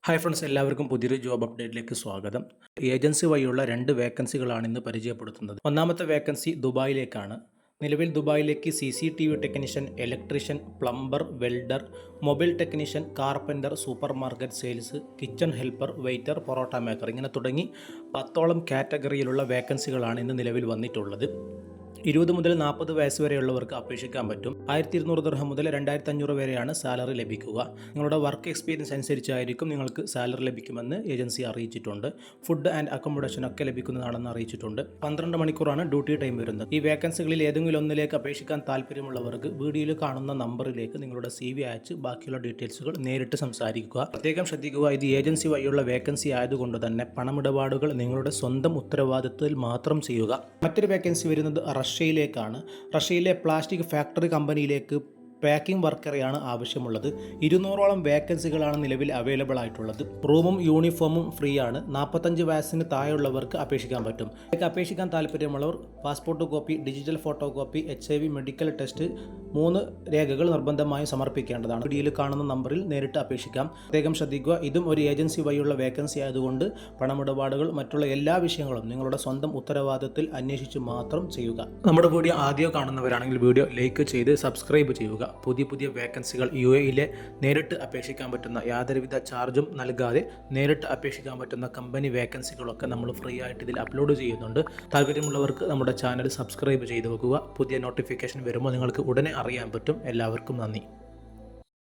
Hi friends, എല്ലാവർക്കും പുതിയൊരു job അപ്ഡേറ്റിലേക്ക് സ്വാഗതം. ഏജൻസി വഴിയുള്ള 2 വേക്കൻസികളാണ് ഇന്ന് പരിചയപ്പെടുത്തുന്നത്. ഒന്നാമത്തെ വേക്കൻസി ദുബായിലേക്കാണ്. നിലവിൽ ദുബായിലേക്ക് CCTV technician, electrician, plumber, welder, mobile technician, carpenter, super market sales, kitchen helper, waiter, parotta maker ഇങ്ങനെ തുടങ്ങി 10ഓളം കാറ്റഗറിയിലുള്ള വേക്കൻസികളാണ് ഇന്ന് നിലവിൽ വന്നിട്ടുള്ളത്. 20 മുതൽ 40 വയസ്സ് വരെയുള്ളവർക്ക് അപേക്ഷിക്കാൻ പറ്റും. 1200 ദിർഹം മുതൽ 2500 വരെയാണ് സാലറി ലഭിക്കുക. നിങ്ങളുടെ വർക്ക് എക്സ്പീരിയൻസ് അനുസരിച്ചായിരിക്കും നിങ്ങൾക്ക് സാലറി ലഭിക്കുമെന്ന് ഏജൻസി അറിയിച്ചിട്ടുണ്ട്. ഫുഡ് ആൻഡ് അക്കോമഡേഷൻ ഒക്കെ ലഭിക്കുന്നതാണെന്ന് അറിയിച്ചിട്ടുണ്ട്. 12 മണിക്കൂറാണ് ഡ്യൂട്ടി ടൈം വരുന്നത്. ഈ വേക്കൻസികളിൽ ഏതെങ്കിലും ഒന്നിലേക്ക് അപേക്ഷിക്കാൻ താല്പര്യമുള്ളവർക്ക് വീഡിയോയിൽ കാണുന്ന നമ്പറിലേക്ക് നിങ്ങളുടെ CV അയച്ച് ബാക്കിയുള്ള ഡീറ്റെയിൽസുകൾ നേരിട്ട് സംസാരിക്കുക. പ്രത്യേകം ശ്രദ്ധിക്കുക, ഇത് ഏജൻസി വഴിയുള്ള വേക്കൻസി ആയതുകൊണ്ട് തന്നെ പണമിടപാടുകൾ നിങ്ങളുടെ സ്വന്തം ഉത്തരവാദിത്വത്തിൽ മാത്രം ചെയ്യുക. മറ്റൊരു വേക്കൻസി വരുന്നത് റഷ്യയിലേക്കാണ്. റഷ്യയിലെ പ്ലാസ്റ്റിക് ഫാക്ടറി കമ്പനിയിലേക്ക് പാക്കിംഗ് വർക്കറെയാണ് ആവശ്യമുള്ളത്. 200ഓളം വേക്കൻസികളാണ് നിലവിൽ അവൈലബിൾ ആയിട്ടുള്ളത്. റൂമും യൂണിഫോമും ഫ്രീ ആണ്. 45 വയസ്സിന് താഴെയുള്ളവർക്ക് അപേക്ഷിക്കാൻ പറ്റും. അപേക്ഷിക്കാൻ താല്പര്യമുള്ളവർ passport copy, digital photo copy, HIV medical test 3 രേഖകൾ നിർബന്ധമായും സമർപ്പിക്കേണ്ടതാണ്. വീഡിയോയിൽ കാണുന്ന നമ്പറിൽ നേരിട്ട് അപേക്ഷിക്കാം. പ്രത്യേകം ശ്രദ്ധിക്കുക, ഇതും ഒരു ഏജൻസി വഴിയുള്ള വേക്കൻസി ആയതുകൊണ്ട് പണമിടപാടുകൾ മറ്റുള്ള എല്ലാ വിഷയങ്ങളും നിങ്ങളുടെ സ്വന്തം ഉത്തരവാദിത്തത്തിൽ അന്വേഷിച്ച് മാത്രം ചെയ്യുക. നമ്മുടെ വീഡിയോ ആദ്യം കാണുന്നവരാണെങ്കിൽ വീഡിയോ ലൈക്ക് ചെയ്ത് സബ്സ്ക്രൈബ് ചെയ്യുക. പുതിയ വേക്കൻസികൾ UAE നേരിട്ട് അപേക്ഷിക്കാൻ പറ്റുന്ന, യാതൊരുവിധ ചാർജും നൽകാതെ നേരിട്ട് അപേക്ഷിക്കാൻ പറ്റുന്ന കമ്പനി വേക്കൻസികളൊക്കെ നമ്മൾ ഫ്രീ ആയിട്ട് ഇതിൽ അപ്ലോഡ് ചെയ്യുന്നുണ്ട്. താല്പര്യമുള്ളവർക്ക് നമ്മുടെ ചാനൽ സബ്സ്ക്രൈബ് ചെയ്ത് വെക്കുക. പുതിയ നോട്ടിഫിക്കേഷൻ വരുമ്പോൾ നിങ്ങൾക്ക് ഉടനെ അറിയാൻ പറ്റും. എല്ലാവർക്കും നന്ദി.